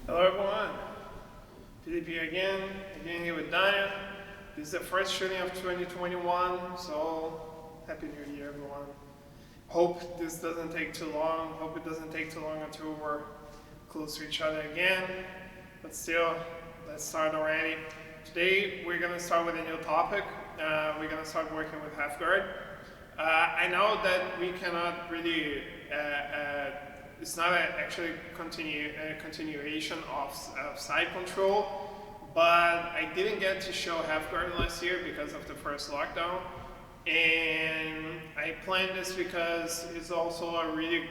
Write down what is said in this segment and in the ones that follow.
Hello everyone, Felipe again here with Dania. This is the first shooting of 2021, so Happy New Year everyone. Hope this doesn't take too long, hope it doesn't take too long until we're close to each other again. But still, let's start already. Today we're going to start with a new topic. We're going to start working with half guard. I know that we cannot really it's not actually a continuation of side control, but I didn't get to show half guard last year because of the first lockdown, and I planned this because it's also a really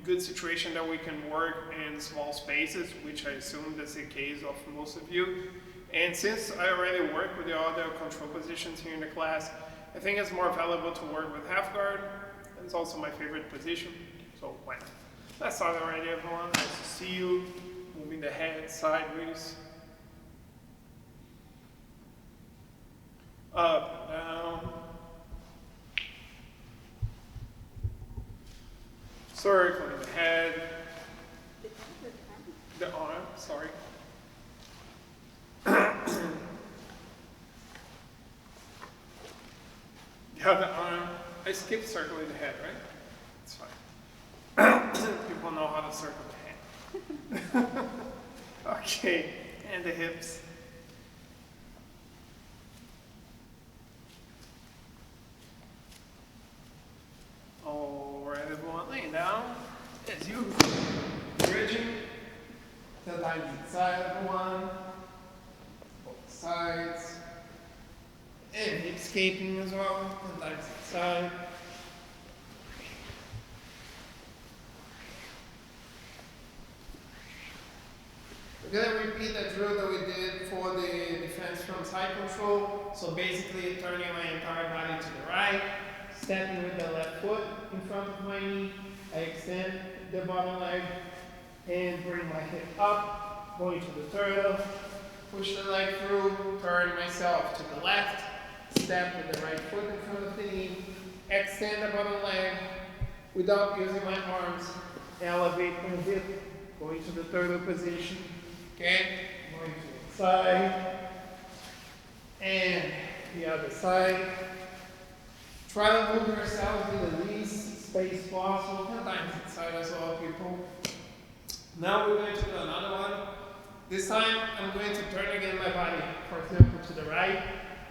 good situation that we can work in small spaces, which I assume that's the case of most of you. And since I already work with the other control positions here in the class, I think it's more valuable to work with half guard, and it's also my favorite position, so why not? Let's start already everyone. Nice to see you. Moving the head sideways. Up and down. Circling the head. The arm, sorry. The other arm. I skipped circling the head, right? It's fine. People know how to circle the head. Okay, and the hips. Alright, everyone, laying down. As usual. Bridging. 10 times each side, everyone. Both sides. And hip escaping as well. 10 times each side. We're going to repeat that drill that we did for the defense from side control. So basically turning my entire body to the right, stepping with the left foot in front of my knee. I extend the bottom leg and bring my hip up, going to the turtle, push the leg through, turn myself to the left, step with the right foot in front of the knee, extend the bottom leg without using my arms, elevate my hip, going to the turtle position. Okay, going to the side and the other side. Try to move yourself in the least space possible. 10 times inside as well, people. Now we're going to do another one. This time I'm going to turn again my body, for example, to the right.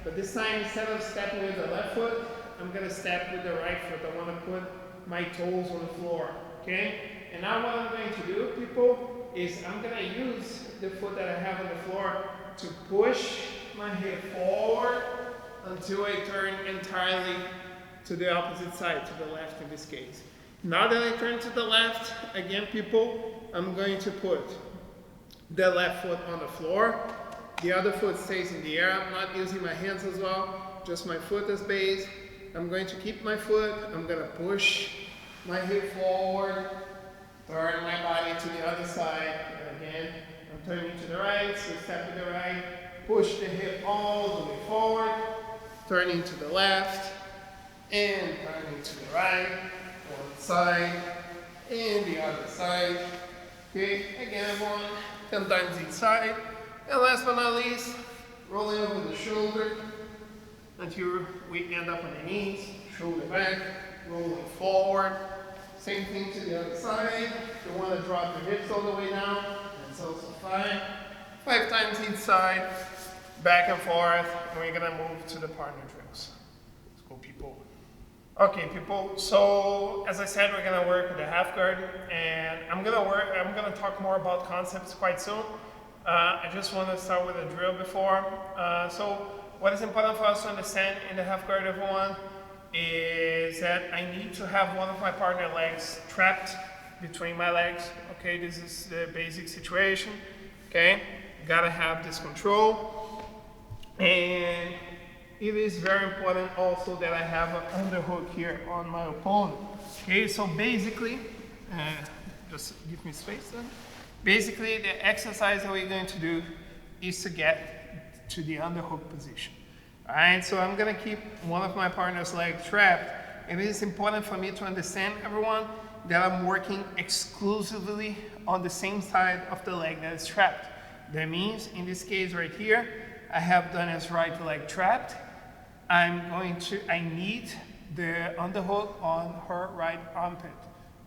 But this time, instead of stepping with the left foot, I'm going to step with the right foot. I want to put my toes on the floor. Okay? And now what I'm going to do, people, is I'm going to use the foot that I have on the floor to push my hip forward until I turn entirely to the opposite side, to the left in this case. Now that I turn to the left, again people, I'm going to put the left foot on the floor. The other foot stays in the air. I'm not using my hands as well, just my foot as base. I'm going to keep my foot. I'm going to push my hip forward, turn my body to the other side. And again, I'm turning to the right, so step to the right, push the hip all the way forward, turning to the left, and turning to the right, one side, and the other side. Okay, again everyone, 10 times each side. And last but not least, rolling over the shoulder until we end up on the knees, shoulder back, rolling forward. Same thing to the other side. If you want to drop your hips all the way down, that's also fine. 5 times each side, back and forth, and we're going to move to the partner drills. Let's go, people. Okay, people, so as I said, we're going to work with the half guard, and I'm going to talk more about concepts quite soon. I just want to start with a drill before. So what is important for us to understand in the half guard, everyone, is that I need to have one of my partner legs trapped between my legs. Okay, this is the basic situation. Okay, gotta have this control. And it is very important also that I have an underhook here on my opponent. Okay, so basically, just give me space then. Basically, the exercise that we're going to do is to get to the underhook position. All right, so I'm gonna keep one of my partner's legs trapped. And it is important for me to understand, everyone, that I'm working exclusively on the same side of the leg that is trapped. That means, in this case right here, I have Dania's right leg trapped. I need the underhook on her right armpit.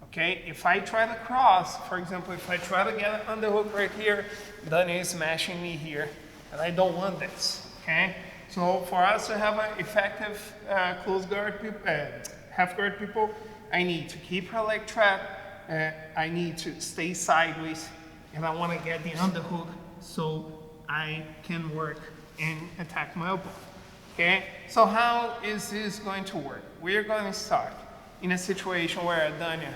Okay, if I try to cross, for example, if I try to get an underhook right here, Dania is smashing me here, and I don't want this. Okay, so for us to have an effective close guard, half guard people, I need to keep her leg trapped. I need to stay sideways, and I want to get the underhook so I can work and attack my elbow. Okay, so how is this going to work? We're going to start in a situation where Dania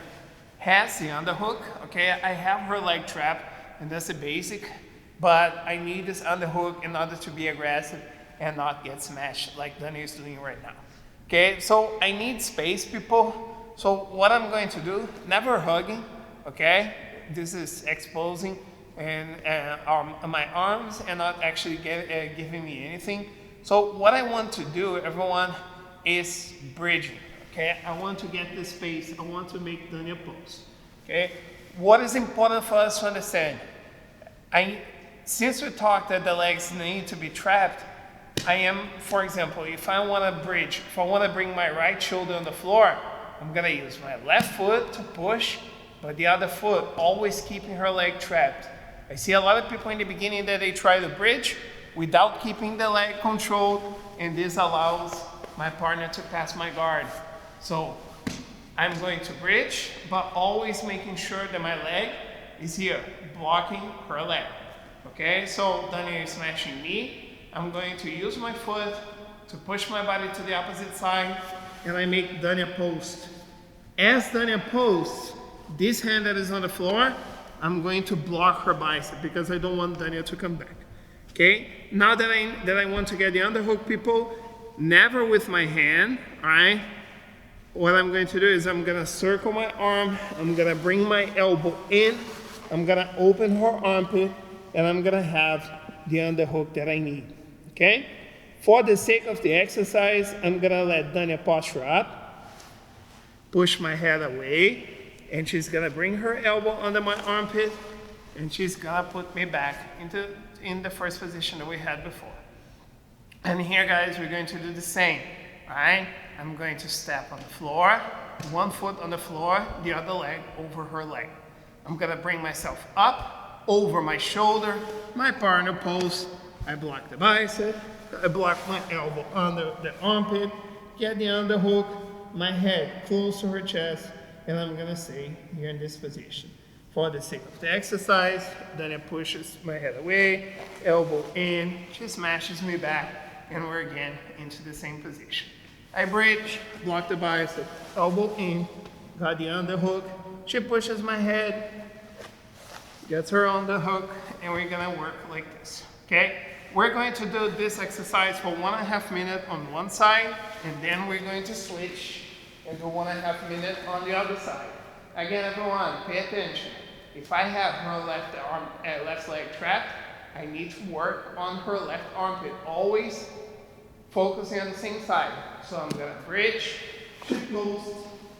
has the underhook. Okay, I have her leg trapped, and that's the basic, but I need this underhook in order to be aggressive and not get smashed like Dania is doing right now. Okay, so I need space, people. So what I'm going to do, never hugging, okay? This is exposing my arms and not actually giving me anything. So what I want to do, everyone, is bridging, okay? I want to get this space. I want to make Dania pose, okay? What is important for us to understand? Since we talked that the legs need to be trapped, for example, if I want to bridge, if I want to bring my right shoulder on the floor, I'm gonna use my left foot to push, but the other foot always keeping her leg trapped. I see a lot of people in the beginning that they try to bridge without keeping the leg controlled, and this allows my partner to pass my guard. So I'm going to bridge, but always making sure that my leg is here, blocking her leg. Okay, so Dania is smashing me. I'm going to use my foot to push my body to the opposite side, and I make Dania post. As Dania posts, this hand that is on the floor, I'm going to block her bicep because I don't want Dania to come back. Okay, now that I want to get the underhook, people, never with my hand, all right? What I'm going to do is I'm gonna circle my arm, I'm gonna bring my elbow in, I'm gonna open her armpit, and I'm gonna have the underhook that I need, okay? For the sake of the exercise, I'm gonna let Dania posture up, push my head away, and she's gonna bring her elbow under my armpit, and she's gonna put me back in the first position that we had before. And here, guys, we're going to do the same, all right? I'm going to step on the floor, one foot on the floor, the other leg over her leg. I'm gonna bring myself up, over my shoulder, my partner pose. I block the bicep, I block my elbow under the armpit, get the underhook, my head close to her chest, and I'm gonna stay here in this position. For the sake of the exercise, then it pushes my head away, elbow in, she smashes me back, and we're again into the same position. I bridge, block the bicep, elbow in, got the underhook, she pushes my head, gets her on the hook, and we're gonna work like this, okay? We're going to do this exercise for 1.5 minutes on one side, and then we're going to switch and do 1.5 minutes on the other side. Again, everyone, pay attention. If I have her left leg trapped, I need to work on her left armpit, always focusing on the same side. So I'm gonna bridge, she closed,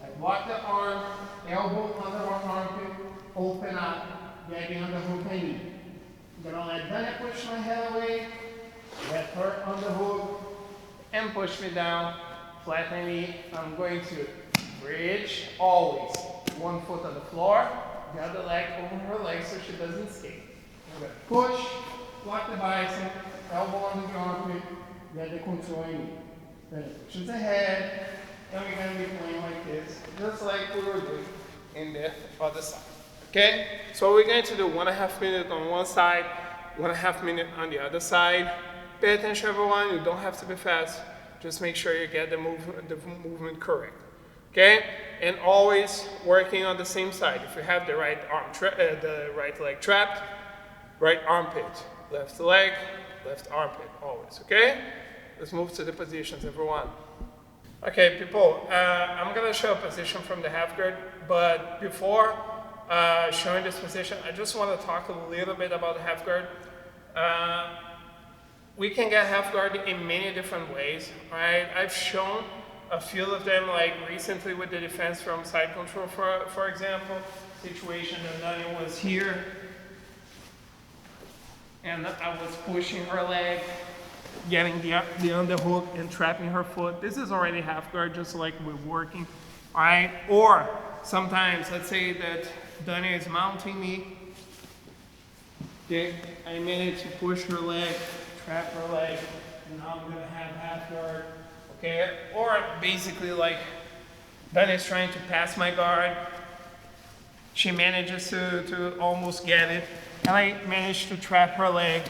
I block the arm, elbow under her armpit, open up, getting on the hook I need. I'm gonna let Dania push my head away, get her on the hook, and push me down, flat my knee. I'm going to bridge, always. One foot on the floor, the other leg over her leg so she doesn't escape. I'm gonna push, block the bicep, elbow under the armpit, get the control I need. Then it pushes ahead, and we're gonna be playing like this, just like we were doing in the other side. Okay? So we're going to do 1.5 minutes on one side, 1.5 minutes on the other side. Pay attention, everyone. You don't have to be fast. Just make sure you get the movement correct. Okay? And always working on the same side. If you have the right leg trapped, right armpit, left leg, left armpit, always. Okay? Let's move to the positions, everyone. Okay, people. I'm gonna show a position from the half guard, but before showing this position, I just want to talk a little bit about the half guard. We can get half guard in many different ways, right? I've shown a few of them, like recently with the defense from side control, for example, situation that Daniel was here, and I was pushing her leg, getting the underhook and trapping her foot. This is already half guard, just like we're working, all right? Or sometimes, let's say that Daniel is mounting me, okay? I managed to push her leg, trap her leg, and now I'm gonna have half guard, okay? Or basically like, Daniel is trying to pass my guard, she manages to almost get it, and I managed to trap her leg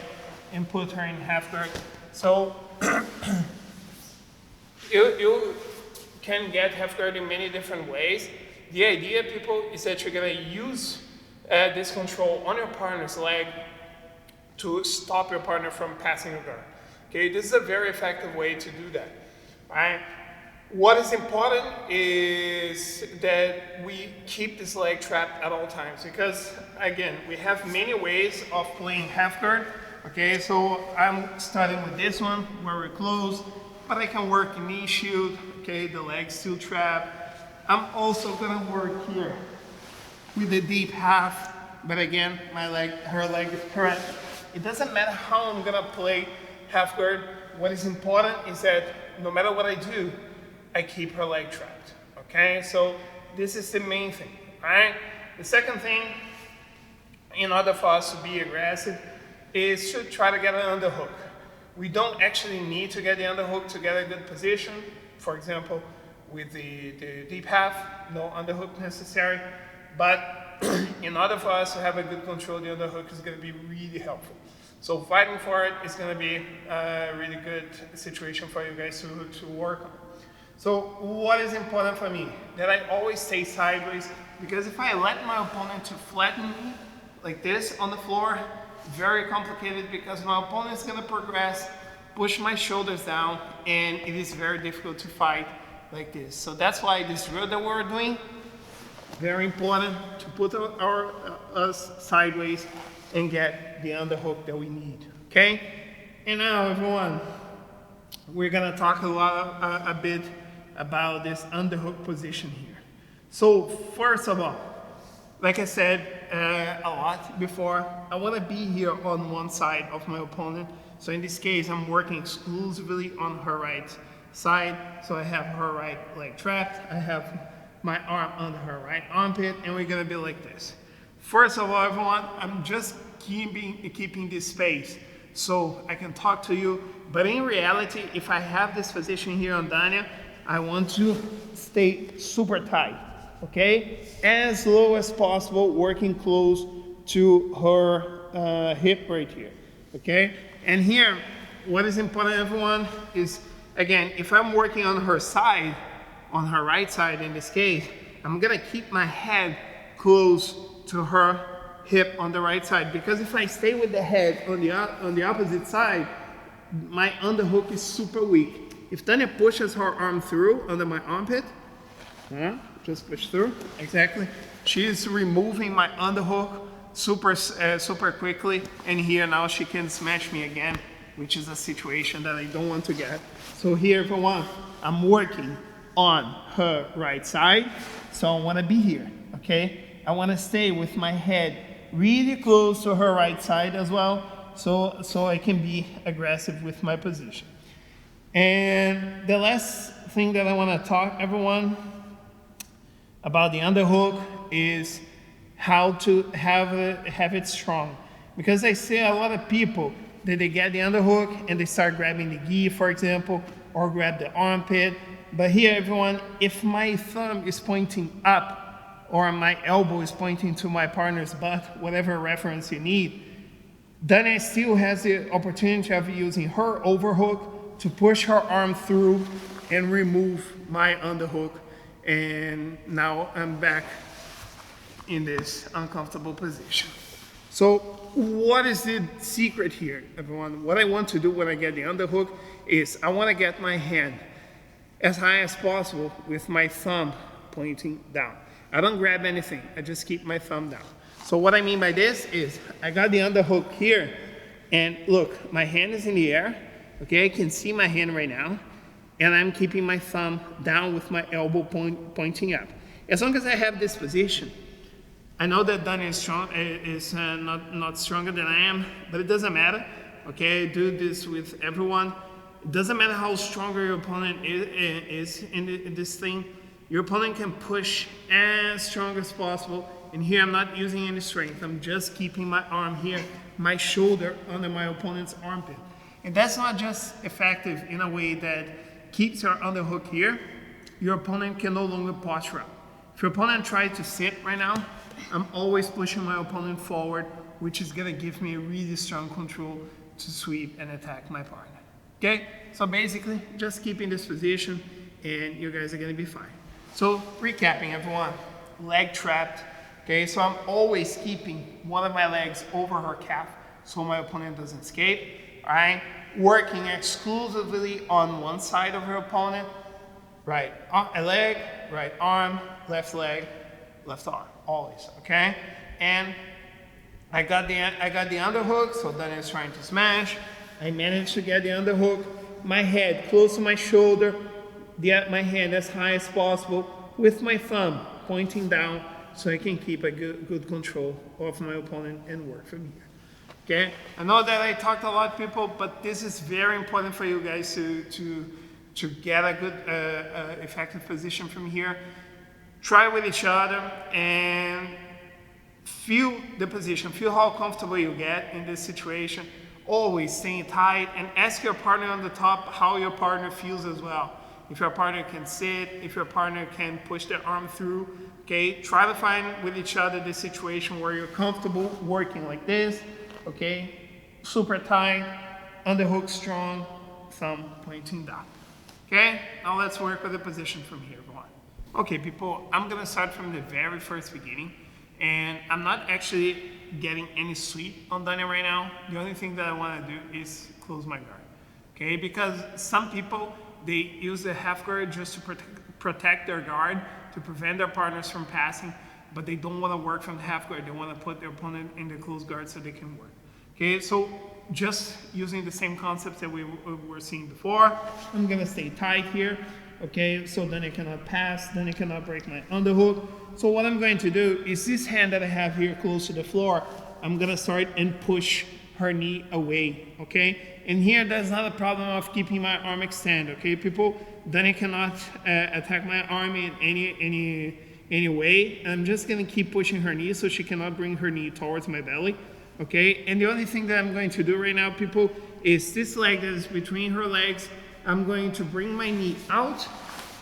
and put her in half guard. So you can get half guard in many different ways. The idea, people, is that you're gonna use this control on your partner's leg to stop your partner from passing your guard. Okay, this is a very effective way to do that. Right? What is important is that we keep this leg trapped at all times, because again, we have many ways of playing half guard. Okay, so I'm starting with this one where we're close, but I can work knee shield. Okay, the leg's still trapped. I'm also gonna work here with the deep half, but again, her leg is trapped. It doesn't matter how I'm gonna play half guard. What is important is that no matter what I do, I keep her leg trapped, okay? So this is the main thing, all right? The second thing, in order for us to be aggressive, is to try to get an underhook. We don't actually need to get the underhook to get a good position. For example, with the deep half, no underhook necessary. But in order for us to have a good control, the underhook is gonna be really helpful. So fighting for it is gonna be a really good situation for you guys to work on. So what is important for me? That I always stay sideways, because if I let my opponent to flatten me like this on the floor, very complicated, because my opponent is gonna progress, push my shoulders down, and it is very difficult to fight like this. So that's why this drill that we're doing, very important to put us sideways and get the underhook that we need, okay? And now everyone, we're gonna talk a bit about this underhook position here. So first of all, like I said a lot before, I want to be here on one side of my opponent. So in this case, I'm working exclusively on her right side. So I have her right leg trapped, I have my arm under her right armpit, and we're gonna be like this. First of all, everyone, I'm just keeping this space so I can talk to you. But in reality, if I have this position here on Dania, I want to stay super tight, okay? As low as possible, working close to her hip right here, okay? And here, what is important, everyone, is, again, if I'm working on her side, on her right side in this case, I'm gonna keep my head close to her hip on the right side, because if I stay with the head on the opposite side, my underhook is super weak. If Tanya pushes her arm through under my armpit, just push through, exactly. She's removing my underhook super quickly, and here now she can smash me again, which is a situation that I don't want to get. So here, everyone, I'm working on her right side, so I want to be here, okay? I want to stay with my head really close to her right side as well, so I can be aggressive with my position. And the last thing that I want to talk, everyone, about the underhook is how to have it strong. Because I see a lot of people that they get the underhook and they start grabbing the gi, for example, or grab the armpit. But here, everyone, if my thumb is pointing up or my elbow is pointing to my partner's butt, whatever reference you need, then I still has the opportunity of using her overhook to push her arm through and remove my underhook. And now I'm back in this uncomfortable position. So what is the secret here, everyone? What I want to do when I get the underhook is I want to get my hand as high as possible with my thumb pointing down. I don't grab anything, I just keep my thumb down. So what I mean by this is I got the underhook here, and look, my hand is in the air, okay? I can see my hand right now, and I'm keeping my thumb down with my elbow pointing up. As long as I have this position, I know that Dani is not stronger than I am, but it doesn't matter. Okay, I do this with everyone. It doesn't matter how strong your opponent is in this thing. Your opponent can push as strong as possible. And here I'm not using any strength. I'm just keeping my arm here, my shoulder under my opponent's armpit. And that's not just effective in a way that keeps your underhook here. Your opponent can no longer posture up. If your opponent tries to sit right now, I'm always pushing my opponent forward, which is gonna give me a really strong control to sweep and attack my partner. Okay, so basically just keep in this position and you guys are gonna be fine. So recapping everyone, leg trapped. Okay, so I'm always keeping one of my legs over her calf so my opponent doesn't escape. All right, working exclusively on one side of her opponent. Right leg, right arm, left leg, left arm, always. Okay, and I got the underhook, so then it's trying to smash. I managed to get the underhook. My head close to my shoulder, my hand as high as possible with my thumb pointing down so I can keep a good control of my opponent and work from here. Okay, I know that I talked a lot, people, but this is very important for you guys to get a good, effective position from here. Try with each other and feel the position, feel how comfortable you get in this situation. Always staying tight and ask your partner on the top how your partner feels as well. If your partner can sit, if your partner can push their arm through, okay? Try to find with each other the situation where you're comfortable working like this, okay? Super tight, underhook strong, thumb pointing down. Okay, now let's work with the position from here, everyone. Okay, people, I'm gonna start from the very first beginning, and I'm not actually getting any sweep on Dani right now. The only thing that I wanna do is close my guard, okay? Because some people, they use the half guard just to protect their guard, to prevent their partners from passing, but they don't wanna work from the half guard. They wanna put their opponent in the closed guard so they can work. Okay, so just using the same concepts that we were seeing before, I'm gonna stay tight here, okay? So then I cannot pass, then I cannot break my underhook. So what I'm going to do is this hand that I have here close to the floor, I'm gonna start and push her knee away, okay? And here there's not a problem of keeping my arm extended, okay, people? Then I cannot attack my arm in any way. I'm just gonna keep pushing her knee so she cannot bring her knee towards my belly. Okay, and the only thing that I'm going to do right now, people, is this leg that is between her legs, I'm going to bring my knee out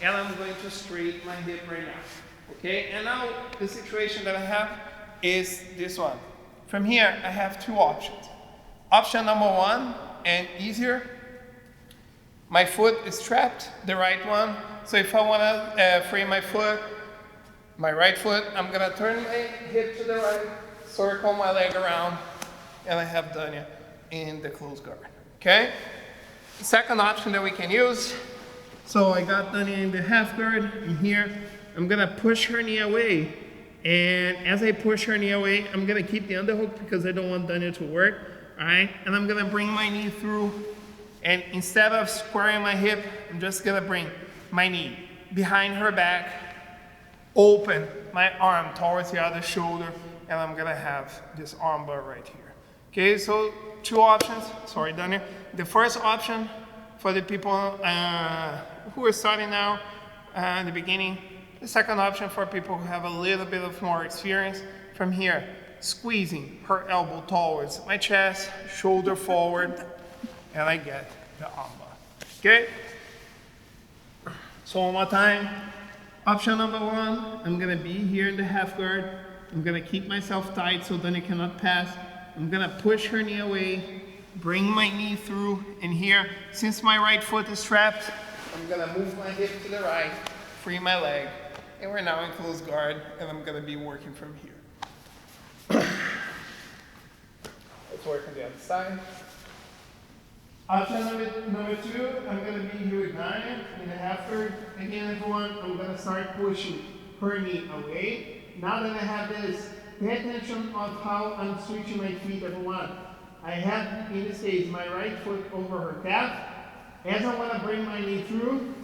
and I'm going to straighten my hip right now. Okay, and now the situation that I have is this one. From here, I have two options. Option number one, and easier, my foot is trapped, the right one. So if I want to free my foot, my right foot, I'm gonna turn my hip to the right, circle my leg around, and I have Dani in the closed guard, okay? Second option that we can use, so I got Dani in the half guard, and here, I'm gonna push her knee away, and as I push her knee away, I'm gonna keep the underhook because I don't want Dani to work, all right? And I'm gonna bring my knee through, and instead of squaring my hip, I'm just gonna bring my knee behind her back, open my arm towards the other shoulder, and I'm gonna have this armbar right here. Okay, so two options. Sorry, Dani. The first option for the people who are starting now in the beginning. The second option for people who have a little bit of more experience. From here, squeezing her elbow towards my chest, shoulder forward, and I get the armbar. Okay? So one more time. Option number one, I'm gonna be here in the half guard. I'm gonna keep myself tight so then I cannot pass. I'm gonna push her knee away, bring my knee through, and here, since my right foot is trapped, I'm gonna move my hip to the right, free my leg, and we're now in closed guard, and I'm gonna be working from here. Let's work on the other side. Option number two, I'm gonna be here with Dani in the half guard. Again, everyone, I'm gonna start pushing her knee away. Now that I have this, pay attention of how I'm switching my feet, everyone. I have, in this case, my right foot over her calf, As I want to bring my knee through,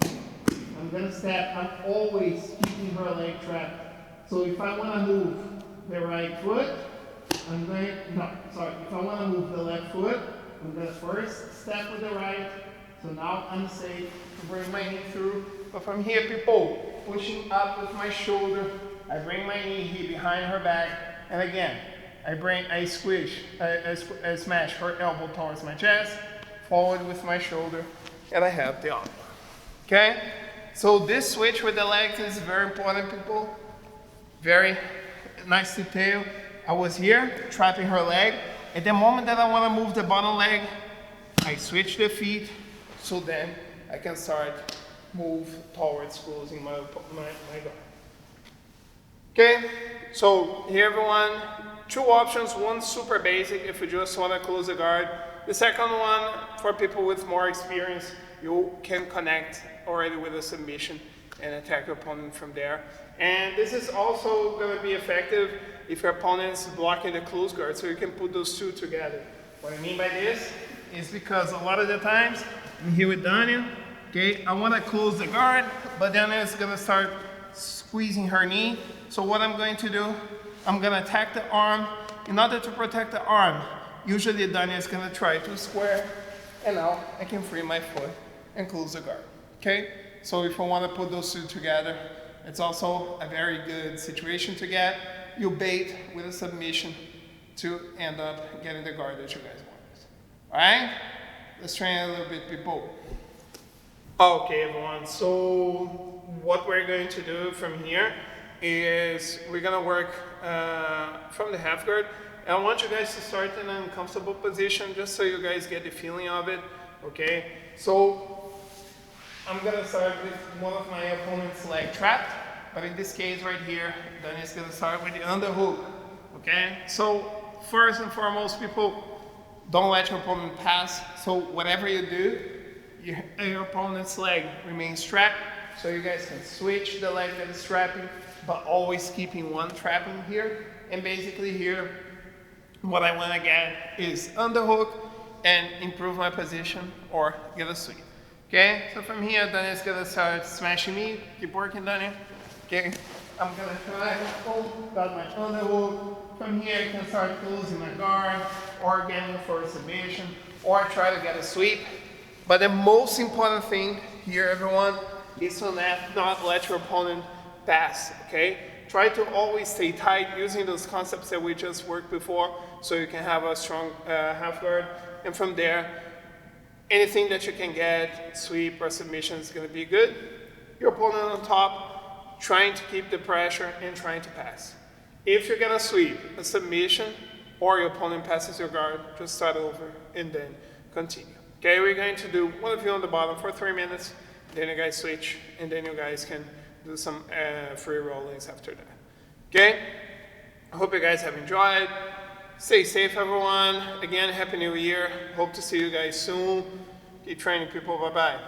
I'm going to step. I'm always keeping her leg trapped. So if I want to move the right foot, if I want to move the left foot, I'm going to first step with the right. So now I'm safe to bring my knee through. But from here, people, pushing up with my shoulder, I bring my knee here behind her back, and again, I smash her elbow towards my chest, forward with my shoulder, and I have the arm. Okay? So this switch with the legs is very important, people. Very nice detail. I was here, trapping her leg. At the moment that I want to move the bottom leg, I switch the feet, so then I can start move towards closing my guard. Okay, so here everyone, two options. One super basic if you just want to close the guard. The second one, for people with more experience, you can connect already with a submission and attack your opponent from there. And this is also going to be effective if your opponent is blocking the close guard, so you can put those two together. What I mean by this is because a lot of the times, I'm here with Daniel, okay, I want to close the guard, but then it's going to start squeezing her knee. So what I'm going to do, I'm going to attack the arm. In order to protect the arm, usually Daniel is going to try to square, and now I can free my foot and close the guard. Okay, so if I want to put those two together, it's also a very good situation to get. You bait with a submission to end up getting the guard that you guys want. All right, let's train a little bit, people. Okay, everyone, so what we're going to do from here is we're going to work from the half guard. And I want you guys to start in an uncomfortable position just so you guys get the feeling of it, okay? So I'm going to start with one of my opponent's leg trapped, but in this case right here, then it's going to start with the underhook, okay? So first and foremost, people, don't let your opponent pass. So whatever you do, your opponent's leg remains strapped, so you guys can switch the leg that is strapping, but always keeping one trapping here. And basically here, what I want to get is underhook and improve my position or get a sweep. Okay, so from here, Daniel's gonna start smashing me. Keep working, Daniel. Okay, I'm gonna try, got my underhook. From here, I can start closing my guard or getting for a submission or try to get a sweep. But the most important thing here, everyone, is to not let your opponent pass, okay? Try to always stay tight using those concepts that we just worked before so you can have a strong half guard. And from there, anything that you can get, sweep or submission is gonna be good. Your opponent on top, trying to keep the pressure and trying to pass. If you're gonna sweep a submission or your opponent passes your guard, just start over and then continue. Okay, we're going to do one of you on the bottom for 3 minutes, then you guys switch, and then you guys can do some free rollings after that. Okay, I hope you guys have enjoyed. Stay safe, everyone. Again, Happy New Year. Hope to see you guys soon. Keep training, people. Bye-bye.